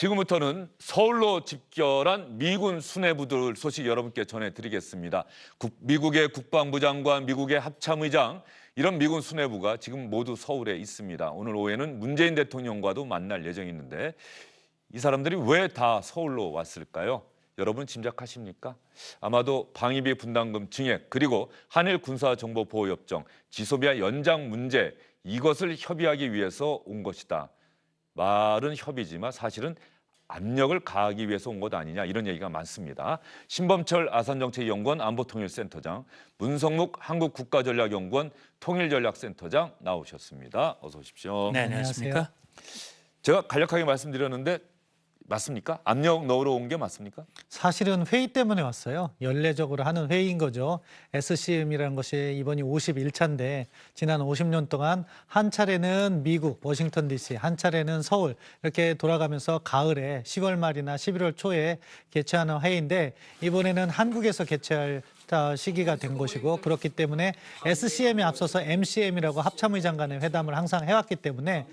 지금부터는 서울로 집결한 미군 수뇌부들 소식 여러분께 전해드리겠습니다. 미국의 국방부 장관, 미국의 합참의장, 이런 미군 수뇌부가 지금 모두 서울에 있습니다. 오늘 오후에는 문재인 대통령과도 만날 예정인데 이 사람들이 왜 다 서울로 왔을까요? 여러분 짐작하십니까? 아마도 방위비 분담금 증액 그리고 한일 군사정보보호협정, 지소미아 연장 문제 이것을 협의하기 위해서 온 것이다. 말은 협의지만 사실은 압력을 가하기 위해서 온 것 아니냐 이런 얘기가 많습니다. 신범철 아산정책연구원 안보통일센터장, 문성묵 한국국가전략연구원 통일전략센터장 나오셨습니다. 어서 오십시오. 네, 안녕하십니까? 제가 간략하게 말씀드렸는데 맞습니까? 압력 넣으러 온 게 맞습니까? 사실은 회의 때문에 왔어요. 연례적으로 하는 회의인 거죠. SCM이라는 것이 이번이 51차인데 지난 50년 동안 한 차례는 미국, 워싱턴 DC, 한 차례는 서울 이렇게 돌아가면서 가을에 10월 말이나 11월 초에 개최하는 회의인데 이번에는 한국에서 개최할 시기가 된 것이고 그렇기 때문에 SCM에 앞서서 MCM이라고 합참의장 간의 회담을 항상 해왔기 때문에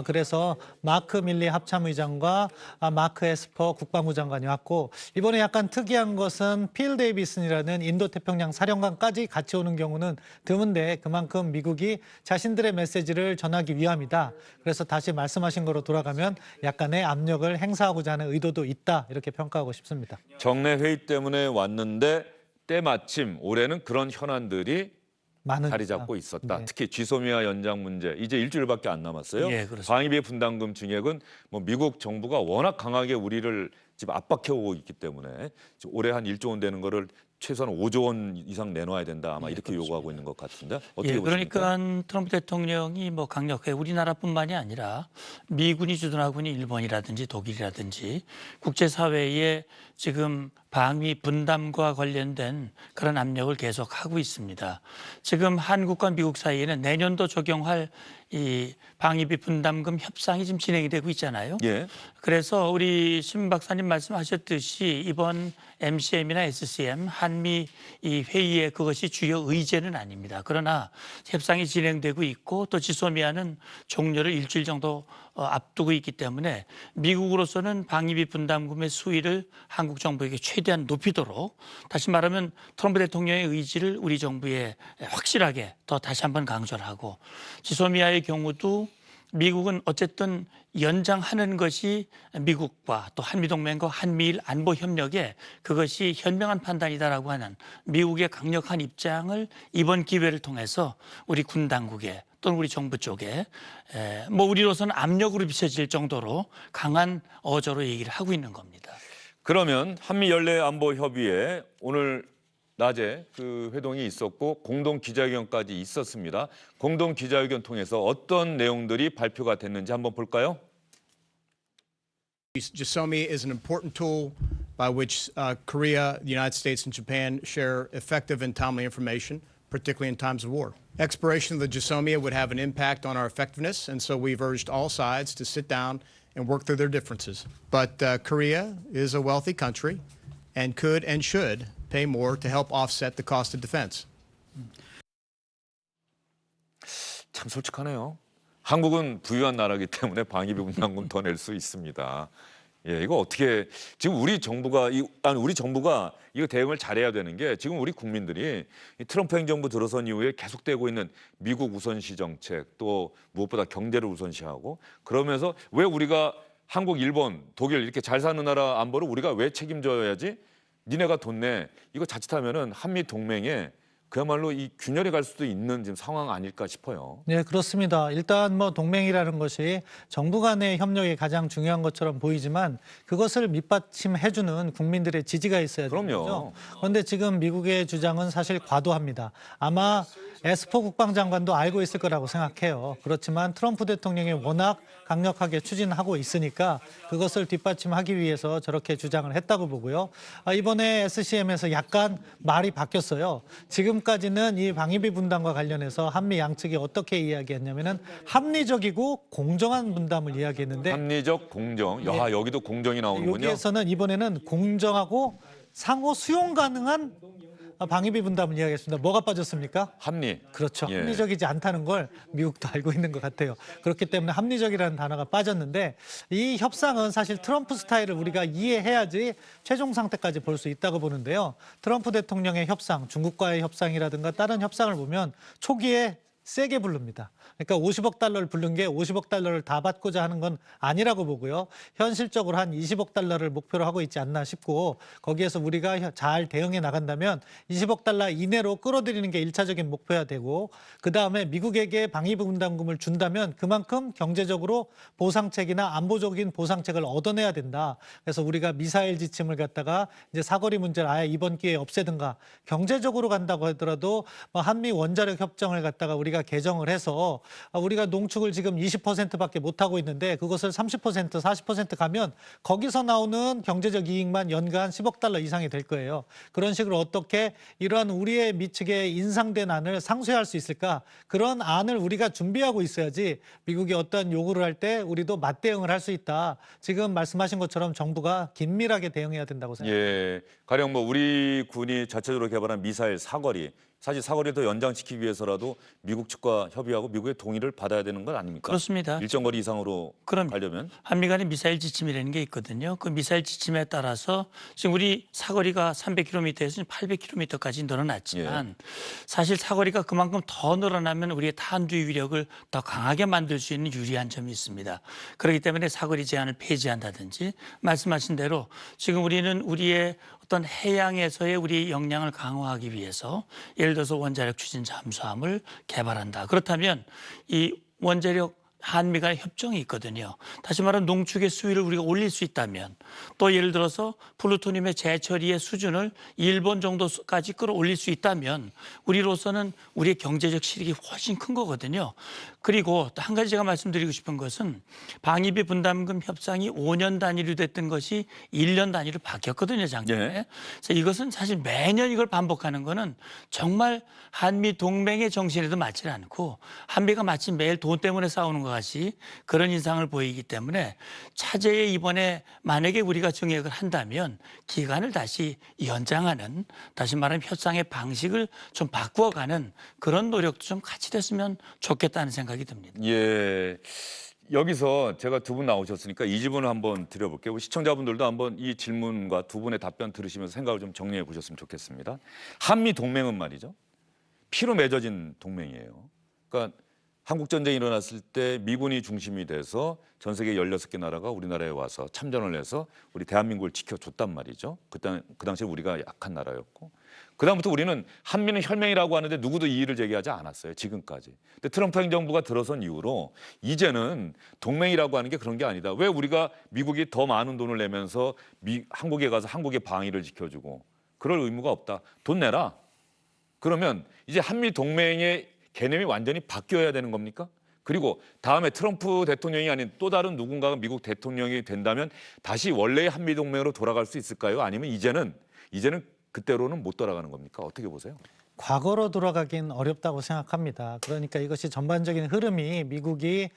그래서 마크 밀리 합참의장과 마크 에스퍼 국방부 장관이 왔고 이번에 약간 특이한 것은 필 데이비슨이라는 인도태평양 사령관까지 같이 오는 경우는 드문데 그만큼 미국이 자신들의 메시지를 전하기 위함이다. 그래서 다시 말씀하신 거로 돌아가면 약간의 압력을 행사하고자 하는 의도도 있다 이렇게 평가하고 싶습니다. 정례 회의 때문에 왔는데 때마침 올해는 그런 현안들이 자리 잡고 있었다. 네. 특히 지소미아 연장 문제 이제 일주일밖에 안 남았어요. 예, 그렇습니다. 방위비 분담금 증액은 뭐 미국 정부가 워낙 강하게 우리를 지금 압박해오고 있기 때문에 올해 한 1조 원 되는 거를 최소한 5조 원 이상 내놔야 된다. 아마 이렇게 요구하고 있는 것 같은데 어떻게 보십니까? 그러니까 트럼프 대통령이 뭐 강력하게 우리나라뿐만이 아니라 미군이 주둔하고 있는 일본이라든지 독일이라든지 국제사회에 지금 방위 분담과 관련된 그런 압력을 계속하고 있습니다. 지금 한국과 미국 사이에는 내년도 적용할 이 방위비 분담금 협상이 지금 진행이 되고 있잖아요. 예. 그래서 우리 신 박사님 말씀하셨듯이 이번 MCM이나 SCM 한미 이 회의에 그것이 주요 의제는 아닙니다. 그러나 협상이 진행되고 있고 또 지소미아는 종료를 일주일 정도 앞두고 있기 때문에 미국으로서는 방위비 분담금의 수위를 한국 정부에게 최대한 높이도록 다시 말하면 트럼프 대통령의 의지를 우리 정부에 확실하게 더 다시 한번 강조를 하고 지소미아의 경우도 미국은 어쨌든 연장하는 것이 미국과 또 한미동맹과 한미일 안보협력에 그것이 현명한 판단이다라고 하는 미국의 강력한 입장을 이번 기회를 통해서 우리 군 당국에 또는 우리 정부 쪽에 뭐 우리로서는 압력으로 비춰질 정도로 강한 어조로 얘기를 하고 있는 겁니다. 그러면 한미 연례 안보 협의회 오늘 낮에 그 회동이 있었고 공동 기자회견까지 있었습니다. 공동 기자회견 통해서 어떤 내용들이 발표가 됐는지 한번 볼까요? GSOMI is an important tool by which Korea, the United States, and Japan share effective and timely information, particularly in times of war. Expiration of the GSOMIA would have an impact on our effectiveness, and so we've urged all sides to sit down and work through their differences. But Korea is a wealthy country and could and should pay more to help offset the cost of defense. 참 솔직하네요. 한국은 부유한 나라이기 때문에 방위비 분담금 더 낼 수 있습니다. 예, 이거 어떻게 지금 우리 정부가 이거 대응을 잘해야 되는 게 지금 우리 국민들이 이 트럼프 행정부 들어선 이후에 계속되고 있는 미국 우선시 정책 또 무엇보다 경제를 우선시하고 그러면서 왜 우리가 한국, 일본, 독일 이렇게 잘 사는 나라 안보를 우리가 왜 책임져야지? 니네가 돈 내. 이거 자칫하면은 한미 동맹에 그야말로 이 균열이 갈 수도 있는 지금 상황 아닐까 싶어요. 네, 그렇습니다. 일단 뭐 동맹이라는 것이 정부 간의 협력이 가장 중요한 것처럼 보이지만 그것을 밑받침해주는 국민들의 지지가 있어야 되는 그럼요. 거죠. 그런데 지금 미국의 주장은 사실 과도합니다. 아마 에스퍼 국방장관도 알고 있을 거라고 생각해요. 그렇지만 트럼프 대통령이 워낙 강력하게 추진하고 있으니까 그것을 뒷받침하기 위해서 저렇게 주장을 했다고 보고요. 이번에 SCM에서 약간 말이 바뀌었어요. 지금까지는 이 방위비 분담과 관련해서 한미 양측이 어떻게 이야기했냐면은 합리적이고 공정한 분담을 이야기했는데 합리적 공정. 야, 여기도 공정이 나오는군요. 여기에서는 이번에는 공정하고 상호 수용 가능한 방위비 분담을 이야기했습니다. 뭐가 빠졌습니까? 합리. 그렇죠. 예. 합리적이지 않다는 걸 미국도 알고 있는 것 같아요. 그렇기 때문에 합리적이라는 단어가 빠졌는데 이 협상은 사실 트럼프 스타일을 우리가 이해해야지 최종 상태까지 볼 수 있다고 보는데요. 트럼프 대통령의 협상, 중국과의 협상이라든가 다른 협상을 보면 초기에 세게 부릅니다. 그러니까 50억 달러를 부른 게 50억 달러를 다 받고자 하는 건 아니라고 보고요. 현실적으로 한 20억 달러를 목표로 하고 있지 않나 싶고 거기에서 우리가 잘 대응해 나간다면 20억 달러 이내로 끌어들이는 게 1차적인 목표야 되고 그다음에 미국에게 방위비 분담금을 준다면 그만큼 경제적으로 보상책이나 안보적인 보상책을 얻어내야 된다. 그래서 우리가 미사일 지침을 갖다가 이제 사거리 문제를 아예 이번 기회에 없애든가 경제적으로 간다고 하더라도 한미 원자력 협정을 갖다가 우리가 개정을 해서 우리가 농축을 지금 20%밖에 못하고 있는데 그것을 30%, 40% 가면 거기서 나오는 경제적 이익만 연간 10억 달러 이상이 될 거예요. 그런 식으로 어떻게 이러한 우리의 미측에 인상된 안을 상쇄할 수 있을까? 그런 안을 우리가 준비하고 있어야지 미국이 어떤 요구를 할 때 우리도 맞대응을 할 수 있다. 지금 말씀하신 것처럼 정부가 긴밀하게 대응해야 된다고 생각합니다. 예, 가령 뭐 우리 군이 자체적으로 개발한 미사일 사거리, 사실 사거리를 더 연장시키기 위해서라도 미국 측과 협의하고 미국의 동의를 받아야 되는 건 아닙니까? 그렇습니다. 일정 거리 이상으로 그럼 가려면. 한미 간의 미사일 지침이라는 게 있거든요. 그 미사일 지침에 따라서 지금 우리 사거리가 300km에서 800km까지 늘어났지만 사실 사거리가 그만큼 더 늘어나면 우리의 탄두 위력을 더 강하게 만들 수 있는 유리한 점이 있습니다. 그렇기 때문에 사거리 제한을 폐지한다든지 말씀하신 대로 지금 우리는 우리의 어떤 해양에서의 우리 역량을 강화하기 위해서 예를 들어서 원자력 추진 잠수함을 개발한다. 그렇다면 이 원자력 한미 간의 협정이 있거든요. 다시 말하면 농축의 수위를 우리가 올릴 수 있다면 또 예를 들어서 플루토늄의 재처리의 수준을 일본 정도까지 끌어올릴 수 있다면 우리로서는 우리의 경제적 실익이 훨씬 큰 거거든요. 그리고 또 한 가지 제가 말씀드리고 싶은 것은 방위비 분담금 협상이 5년 단위로 됐던 것이 1년 단위로 바뀌었거든요, 작년에. 그래서 이것은 사실 매년 이걸 반복하는 거는 정말 한미 동맹의 정신에도 맞지 않고 한미가 마치 매일 돈 때문에 싸우는 것 같이 그런 인상을 보이기 때문에 차제에 이번에 만약에 우리가 증액을 한다면 기간을 다시 연장하는 다시 말하면 협상의 방식을 좀 바꾸어가는 그런 노력도 좀 같이 됐으면 좋겠다는 생각이 듭니다. 예. 여기서 제가 두 분 나오셨으니까 이 질문을 한번 드려볼게요. 우리 시청자분들도 한번 이 질문과 두 분의 답변 들으시면서 생각을 좀 정리해 보셨으면 좋겠습니다. 한미 동맹은 말이죠. 피로 맺어진 동맹이에요. 그러니까 한국 전쟁이 일어났을 때 미군이 중심이 돼서 전 세계 16개 나라가 우리나라에 와서 참전을 해서 우리 대한민국을 지켜줬단 말이죠. 그 당시에 우리가 약한 나라였고. 그다음부터 우리는 한미는 혈맹이라고 하는데 누구도 이의를 제기하지 않았어요. 지금까지. 근데 트럼프 행정부가 들어선 이후로 이제는 동맹이라고 하는 게 그런 게 아니다. 왜 우리가 미국이 더 많은 돈을 내면서 한국에 가서 한국의 방위를 지켜주고 그럴 의무가 없다. 돈 내라. 그러면 이제 한미 동맹의 개념이 완전히 바뀌어야 되는 겁니까? 그리고 다음에 트럼프 대통령이 아닌 또 다른 누군가가 미국 대통령이 된다면 다시 원래의 한미 동맹으로 돌아갈 수 있을까요? 아니면 이제는 그때로는 못 돌아가는 겁니까? 어떻게 보세요? 과거로 돌아가긴 어렵다고 생각합니다. 그러니까 이것이 전반적인 흐름이 미국이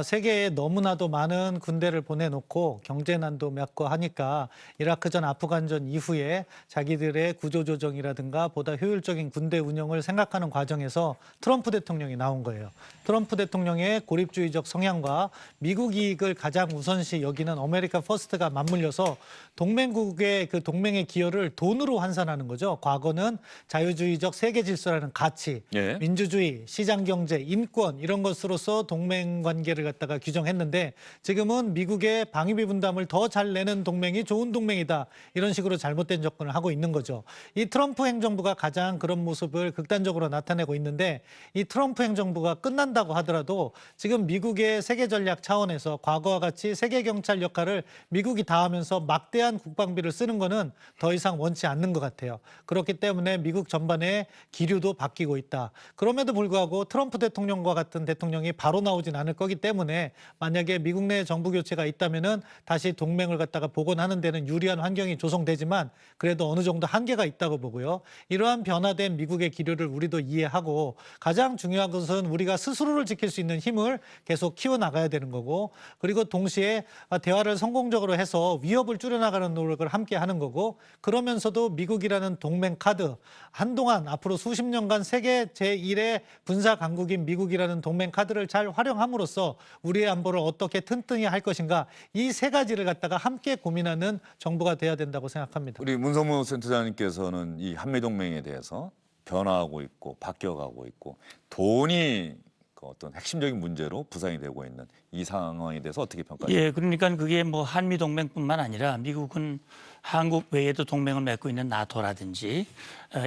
세계에 너무나도 많은 군대를 보내놓고 경제난도 맺고 하니까 이라크전, 아프간전 이후에 자기들의 구조조정이라든가 보다 효율적인 군대 운영을 생각하는 과정에서 트럼프 대통령이 나온 거예요. 트럼프 대통령의 고립주의적 성향과 미국 이익을 가장 우선시 여기는 아메리카 퍼스트가 맞물려서 동맹국의 그 동맹의 기여를 돈으로 환산하는 거죠. 과거는 자유주의적 세계 질서라는 가치, 민주주의, 시장 경제, 인권 이런 것으로서 동맹 관계를 갖다가 규정했는데 지금은 미국의 방위비 분담을 더 잘 내는 동맹이 좋은 동맹이다. 이런 식으로 잘못된 접근을 하고 있는 거죠. 이 트럼프 행정부가 가장 그런 모습을 극단적으로 나타내고 있는데 이 트럼프 행정부가 끝난다고 하더라도 지금 미국의 세계 전략 차원에서 과거와 같이 세계 경찰 역할을 미국이 다 하면서 막대한 국방비를 쓰는 거는 더 이상 원치 않는 것 같아요. 그렇기 때문에 미국 전반에 때문에 기류도 바뀌고 있다. 그럼에도 불구하고 트럼프 대통령과 같은 대통령이 바로 나오진 않을 거기 때문에 만약에 미국 내 정부 교체가 있다면은 다시 동맹을 갖다가 복원하는 데는 유리한 환경이 조성되지만 그래도 어느 정도 한계가 있다고 보고요. 이러한 변화된 미국의 기류를 우리도 이해하고 가장 중요한 것은 우리가 스스로를 지킬 수 있는 힘을 계속 키워나가야 되는 거고 그리고 동시에 대화를 성공적으로 해서 위협을 줄여나가는 노력을 함께 하는 거고 그러면서도 미국이라는 동맹 카드 한동안 앞으로 수십 년간 세계 제1의 군사 강국인 미국이라는 동맹 카드를 잘 활용함으로써 우리의 안보를 어떻게 튼튼히 할 것인가 이 세 가지를 갖다가 함께 고민하는 정부가 돼야 된다고 생각합니다. 우리 문성무 센터장님께서는 이 한미동맹에 대해서 변화하고 있고 바뀌어가고 있고 돈이 그 어떤 핵심적인 문제로 부상이 되고 있는 이 상황에 대해서 어떻게 평가하십니까? 예, 그러니까 그게 뭐 한미 동맹뿐만 아니라 미국은 한국 외에도 동맹을 맺고 있는 나토라든지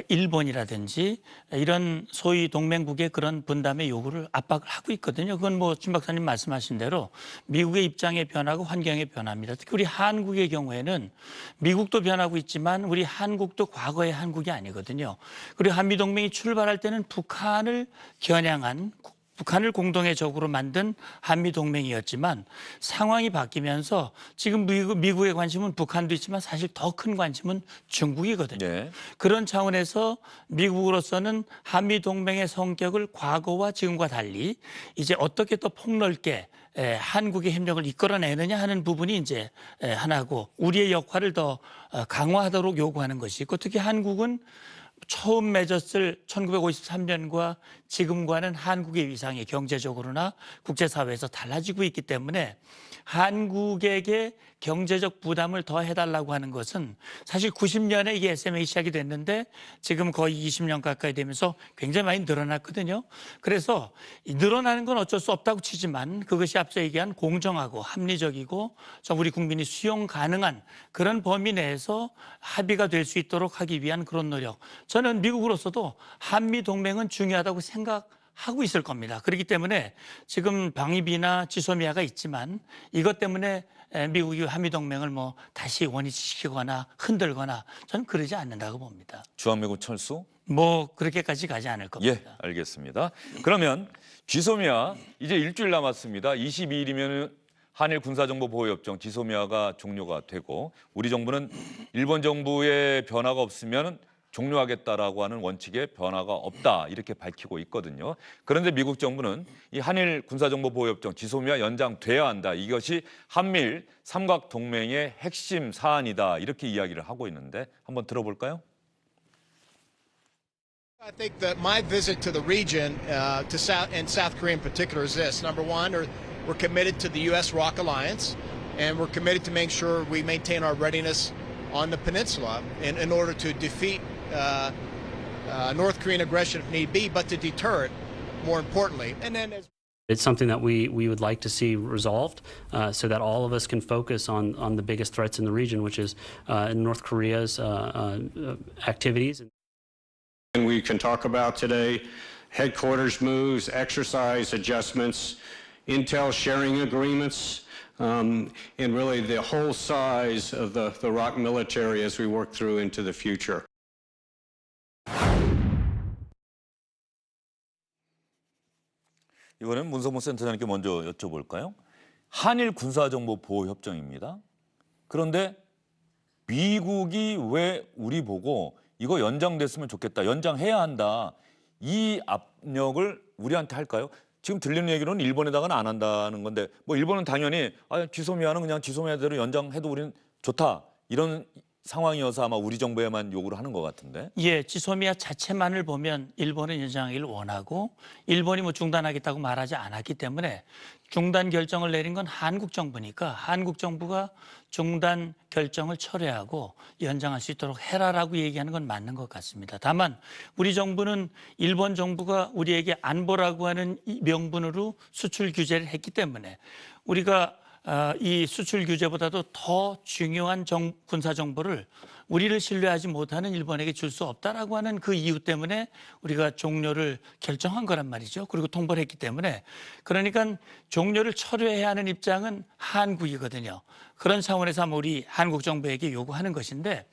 일본이라든지 이런 소위 동맹국의 그런 분담의 요구를 압박을 하고 있거든요. 그건 뭐 진 박사님 말씀하신 대로 미국의 입장의 변화고 환경의 변화입니다. 특히 우리 한국의 경우에는 미국도 변하고 있지만 우리 한국도 과거의 한국이 아니거든요. 그리고 한미 동맹이 출발할 때는 북한을 겨냥한 북한을 공동의 적으로 만든 한미동맹이었지만 상황이 바뀌면서 지금 미국의 관심은 북한도 있지만 사실 더 큰 관심은 중국이거든요. 네. 그런 차원에서 미국으로서는 한미동맹의 성격을 과거와 지금과 달리 이제 어떻게 더 폭넓게 한국의 협력을 이끌어내느냐 하는 부분이 이제 하나고 우리의 역할을 더 강화하도록 요구하는 것이 있고 특히 한국은 처음 맺었을 1953년과 지금과는 한국의 위상이 경제적으로나 국제사회에서 달라지고 있기 때문에 한국에게 경제적 부담을 더 해달라고 하는 것은 사실 90년에 이게 SMA 시작이 됐는데 지금 거의 20년 가까이 되면서 굉장히 많이 늘어났거든요. 그래서 늘어나는 건 어쩔 수 없다고 치지만 그것이 앞서 얘기한 공정하고 합리적이고 우리 국민이 수용 가능한 그런 범위 내에서 합의가 될 수 있도록 하기 위한 그런 노력. 저는 미국으로서도 한미 동맹은 중요하다고 생각하고 있을 겁니다. 그렇기 때문에 지금 방위비나 지소미아가 있지만 이것 때문에 미국이 한미동맹을 뭐 다시 원위치시키거나 흔들거나 저는 그러지 않는다고 봅니다. 주한미군 철수? 뭐 그렇게까지 가지 않을 예, 겁니다. 알겠습니다. 그러면 지소미아 이제 일주일 남았습니다. 22일이면 한일 군사정보보호협정 지소미아가 종료가 되고 우리 정부는 일본 정부의 변화가 없으면 종료하겠다라고 하는 원칙에 변화가 없다 이렇게 밝히고 있거든요. 그런데 미국 정부는 이 한일 군사정보보호협정 지소미아 연장돼야 한다. 이것이 한미일 삼각동맹의 핵심 사안이다 이렇게 이야기를 하고 있는데 한번 들어볼까요? I think that my visit to the region, to South Korea in particular, is this. Number one, we're committed to the U.S. ROC alliance, and we're committed to make sure we maintain our readiness on the peninsula in order to defeat North Korean aggression if need be, but to deter it, more importantly. And then It's something that we would like to see resolved so that all of us can focus on the biggest threats in the region, which is North Korea's activities. And we can talk about today headquarters moves, exercise adjustments, intel sharing agreements, and really the whole size of the ROC military as we work through into the future. 이번엔 문성무 센터장님께 먼저 여쭤볼까요? 한일 군사정보보호협정입니다. 그런데 미국이 왜 우리 보고 이거 연장됐으면 좋겠다, 연장해야 한다, 이 압력을 우리한테 할까요? 지금 들리는 얘기로는 일본에다가는 안 한다는 건데 뭐 일본은 당연히 지소미아는 그냥 지소미아대로 연장해도 우리는 좋다 이런 상황이어서 아마 우리 정부에만 요구를 하는 것 같은데. 예, 지소미아 자체만을 보면 일본은 연장하기를 원하고 일본이 뭐 중단하겠다고 말하지 않았기 때문에 중단 결정을 내린 건 한국 정부니까 한국 정부가 중단 결정을 철회하고 연장할 수 있도록 해라라고 얘기하는 건 맞는 것 같습니다. 다만 우리 정부는 일본 정부가 우리에게 안보라고 하는 이 명분으로 수출 규제를 했기 때문에 우리가 이 수출 규제보다도 더 중요한 군사 정보를 우리를 신뢰하지 못하는 일본에게 줄 수 없다라고 하는 그 이유 때문에 우리가 종료를 결정한 거란 말이죠. 그리고 통보를 했기 때문에 그러니까 종료를 철회해야 하는 입장은 한국이거든요. 그런 차원에서 우리 한국 정부에게 요구하는 것인데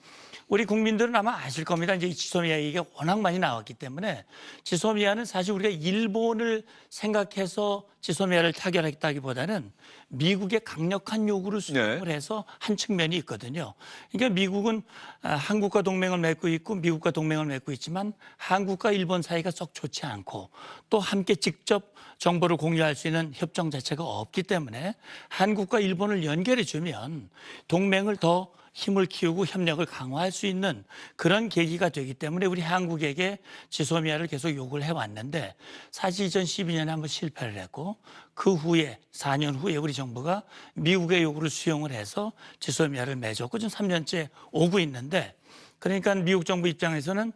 우리 국민들은 아마 아실 겁니다. 이제 이 지소미아 얘기가 워낙 많이 나왔기 때문에 지소미아는 사실 우리가 일본을 생각해서 지소미아를 타결했다기보다는 미국의 강력한 요구를 수용을 해서 한 측면이 있거든요. 그러니까 미국은 한국과 동맹을 맺고 있고 미국과 동맹을 맺고 있지만 한국과 일본 사이가 썩 좋지 않고 또 함께 직접 정보를 공유할 수 있는 협정 자체가 없기 때문에 한국과 일본을 연결해 주면 동맹을 더 힘을 키우고 협력을 강화할 수 있는 그런 계기가 되기 때문에 우리 한국에게 지소미아를 계속 요구를 해왔는데 사실 2012년에 한번 실패를 했고 그 후에 4년 후에 우리 정부가 미국의 요구를 수용을 해서 지소미아를 맺었고 지금 3년째 오고 있는데 그러니까 미국 정부 입장에서는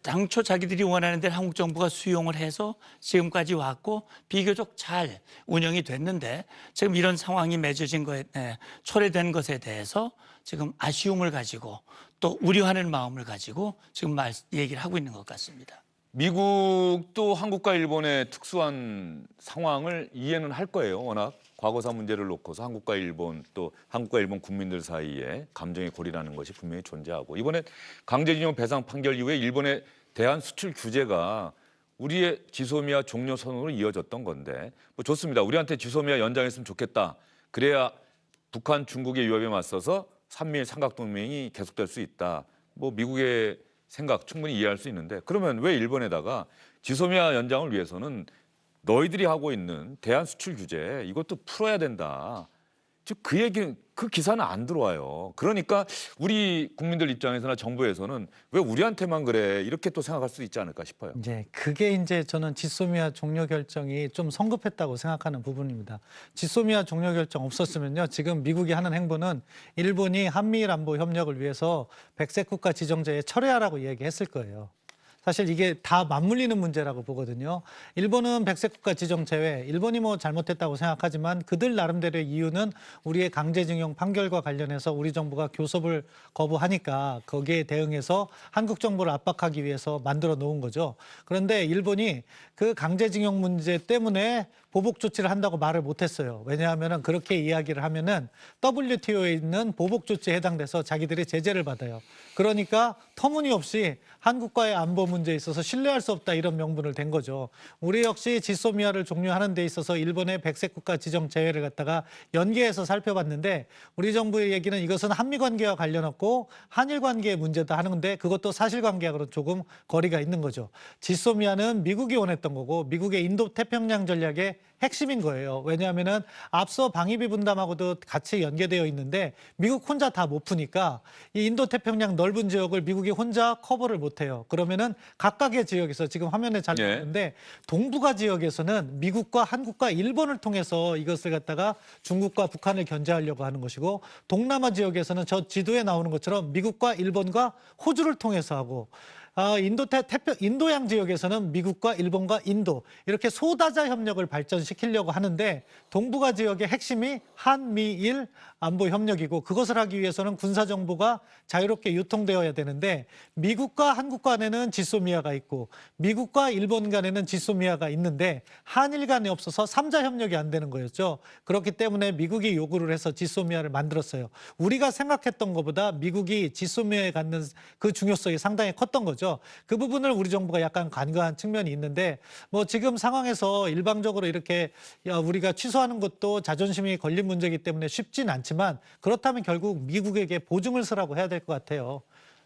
당초 자기들이 원하는 대로 한국 정부가 수용을 해서 지금까지 왔고 비교적 잘 운영이 됐는데 지금 이런 상황이 맺어진 거에 초래된 것에 대해서 지금 아쉬움을 가지고 또 우려하는 마음을 가지고 지금 얘기를 하고 있는 것 같습니다. 미국도 한국과 일본의 특수한 상황을 이해는 할 거예요. 워낙 과거사 문제를 놓고서 한국과 일본 또 한국과 일본 국민들 사이에 감정의 고리라는 것이 분명히 존재하고 이번에 강제징용 배상 판결 이후에 일본의 대한 수출 규제가 우리의 지소미아 종료 선언으로 이어졌던 건데 뭐 좋습니다. 우리한테 지소미아 연장했으면 좋겠다. 그래야 북한, 중국의 위협에 맞서서 한미일 삼각동맹이 계속될 수 있다. 뭐 미국의 생각 충분히 이해할 수 있는데 그러면 왜 일본에다가 지소미아 연장을 위해서는 너희들이 하고 있는 대한 수출 규제 이것도 풀어야 된다. 즉 그 얘기 그 기사는 안 들어와요. 그러니까 우리 국민들 입장에서나 정부에서는 왜 우리한테만 그래 이렇게 또 생각할 수 있지 않을까 싶어요. 이제 그게 이제 저는 지소미아 종료 결정이 좀 성급했다고 생각하는 부분입니다. 지소미아 종료 결정 없었으면요. 지금 미국이 하는 행보는 일본이 한미일 안보 협력을 위해서 백색 국가 지정제에 철회하라고 얘기했을 거예요. 사실 이게 다 맞물리는 문제라고 보거든요. 일본은 백색 국가 지정 제외, 일본이 뭐 잘못했다고 생각하지만 그들 나름대로의 이유는 우리의 강제징용 판결과 관련해서 우리 정부가 교섭을 거부하니까 거기에 대응해서 한국 정부를 압박하기 위해서 만들어 놓은 거죠. 그런데 일본이 그 강제징용 문제 때문에 보복 조치를 한다고 말을 못했어요. 왜냐하면 그렇게 이야기를 하면은 WTO에 있는 보복 조치에 해당돼서 자기들이 제재를 받아요. 그러니까 터무니없이 한국과의 안보 문제에 있어서 신뢰할 수 없다 이런 명분을 댄 거죠. 우리 역시 지소미아를 종료하는 데 있어서 일본의 백색 국가 지정 제외를 갖다가 연계해서 살펴봤는데 우리 정부의 얘기는 이것은 한미 관계와 관련 없고 한일 관계의 문제다 하는데 그것도 사실관계하고는 조금 거리가 있는 거죠. 지소미아는 미국이 원했던 거고 미국의 인도 태평양 전략의 핵심인 거예요. 왜냐하면은 앞서 방위비 분담하고도 같이 연계되어 있는데 미국 혼자 다 못 푸니까 이 인도 태평양 넓은 지역을 미국이 혼자 커버를 못 해요. 그러면은 각각의 지역에서 지금 화면에 잘 보이는데 동북아 지역에서는 미국과 한국과 일본을 통해서 이것을 갖다가 중국과 북한을 견제하려고 하는 것이고 동남아 지역에서는 저 지도에 나오는 것처럼 미국과 일본과 호주를 통해서 하고 인도양 지역에서는 미국과 일본과 인도 이렇게 소다자 협력을 발전시키려고 하는데 동북아 지역의 핵심이 한미일 안보 협력이고 그것을 하기 위해서는 군사정보가 자유롭게 유통되어야 되는데 미국과 한국 간에는 지소미아가 있고 미국과 일본 간에는 지소미아가 있는데 한일 간에 없어서 3자 협력이 안 되는 거였죠. 그렇기 때문에 미국이 요구를 해서 지소미아를 만들었어요. 우리가 생각했던 것보다 미국이 지소미아에 갖는 그 중요성이 상당히 컸던 거죠. 그 부분을 우리 정부가 약간 간과한 측면이 있는데 뭐 지금 상황에서 일방적으로 이렇게 우리가 취소하는 것도 자존심이 걸린 문제이기 때문에 쉽진 않지만 그렇다면 결국 미국에게 보증을 서라고 해야 될 것 같아요.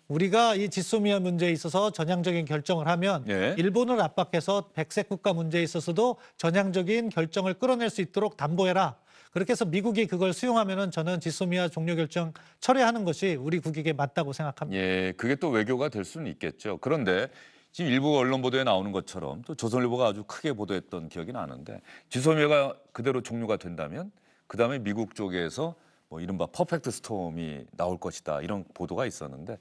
우리가 이 지소미아 문제에 있어서 전향적인 결정을 하면 일본을 압박해서 백색 국가 문제에 있어서도 전향적인 결정을 끌어낼 수 있도록 담보해라. 그렇게 해서 미국이 그걸 수용하면은 저는 지소미아 종료 결정 철회하는 것이 우리 국익에 맞다고 생각합니다. 예, 그게 또 외교가 될 수는 있겠죠. 그런데 지금 일부 언론 보도에 나오는 것처럼 또 조선일보가 아주 크게 보도했던 기억이 나는데 지소미아가 그대로 종료가 된다면 그다음에 미국 쪽에서 뭐 이른바 퍼펙트 스톰이 나올 것이다 이런 보도가 있었는데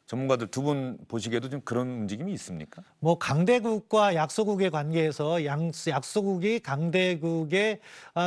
전문가들 두 분 보시기에도 좀 그런 움직임이 있습니까? 뭐 강대국과 약소국의 관계에서 약소국이 강대국의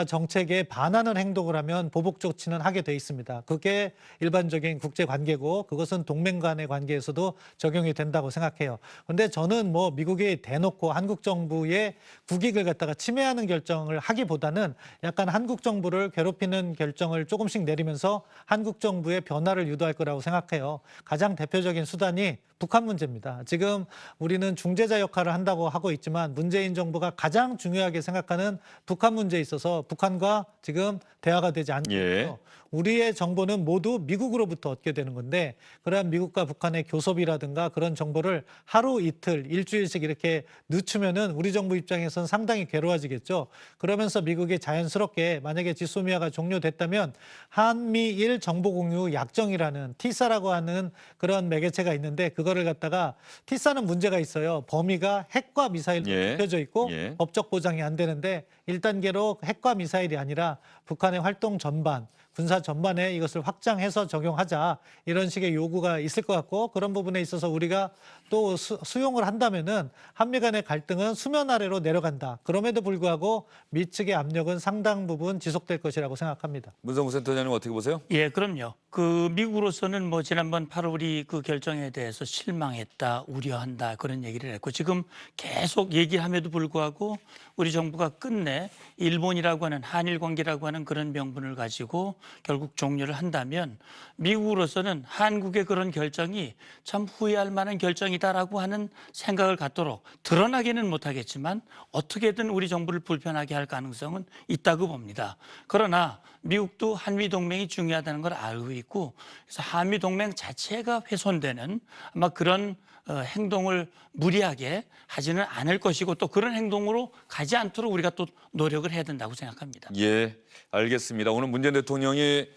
정책에 반하는 행동을 하면 보복 조치는 하게 돼 있습니다. 그게 일반적인 국제 관계고 그것은 동맹 간의 관계에서도 적용이 된다고 생각해요. 그런데 저는 뭐 미국이 대놓고 한국 정부의 국익을 갖다가 침해하는 결정을 하기보다는 약간 한국 정부를 괴롭히는 결정을 조금씩 내리면서 한국 정부의 변화를 유도할 거라고 생각해요. 가장 대표적인 대표적인 수단이 북한 문제입니다. 지금 우리는 중재자 역할을 한다고 하고 있지만 문재인 정부가 가장 중요하게 생각하는 북한 문제에 있어서 북한과 지금 대화가 되지 않고 예. 우리의 정보는 모두 미국으로부터 얻게 되는 건데 그러한 미국과 북한의 교섭이라든가 그런 정보를 하루 이틀 일주일씩 이렇게 늦추면은 우리 정부 입장에서는 상당히 괴로워지겠죠. 그러면서 미국이 자연스럽게 만약에 지소미아가 종료됐다면 한미일 정보 공유 약정이라는 티사라고 하는 그런 매개체가 있는데 그거를 갖다가 티사는 문제가 있어요. 범위가 핵과 미사일로 예. 좁혀져 있고 예. 법적 보장이 안 되는데 1단계로 핵과 미사일이 아니라 북한의 활동 전반, 군사 전반에 이것을 확장해서 적용하자 이런 식의 요구가 있을 것 같고 그런 부분에 있어서 우리가 또 수용을 한다면은 한미 간의 갈등은 수면 아래로 내려간다. 그럼에도 불구하고 미 측의 압력은 상당 부분 지속될 것이라고 생각합니다. 문성구 센터장님 어떻게 보세요? 예, 그럼요. 그 미국으로서는 뭐 지난번 8월이 그 결정에 대해서 실망했다, 우려한다 그런 얘기를 했고 지금 계속 얘기함에도 불구하고 우리 정부가 끝내 일본이라고 하는 한일 관계라고 하는 그런 명분을 가지고 결국 종료를 한다면 미국으로서는 한국의 그런 결정이 참 후회할 만한 결정이다라고 하는 생각을 갖도록 드러나기는 못하겠지만 어떻게든 우리 정부를 불편하게 할 가능성은 있다고 봅니다. 그러나 미국도 한미동맹이 중요하다는 걸 알고 있고 그래서 한미동맹 자체가 훼손되는 아마 그런 행동을 무리하게 하지는 않을 것이고 또 그런 행동으로 가지 않도록 우리가 또 노력을 해야 된다고 생각합니다. 예, 알겠습니다. 오늘 문재인 대통령이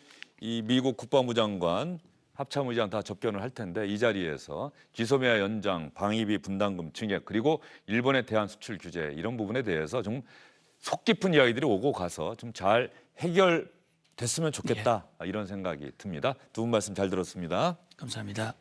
이 미국 국방부 장관, 합참의장 다 접견을 할 텐데 이 자리에서 지소미아 연장, 방위비 분담금 증액 그리고 일본의 대한 수출 규제 이런 부분에 대해서 좀 속 깊은 이야기들이 오고 가서 좀 잘 해결됐으면 좋겠다 이런 생각이 듭니다. 두 분 말씀 잘 들었습니다. 감사합니다.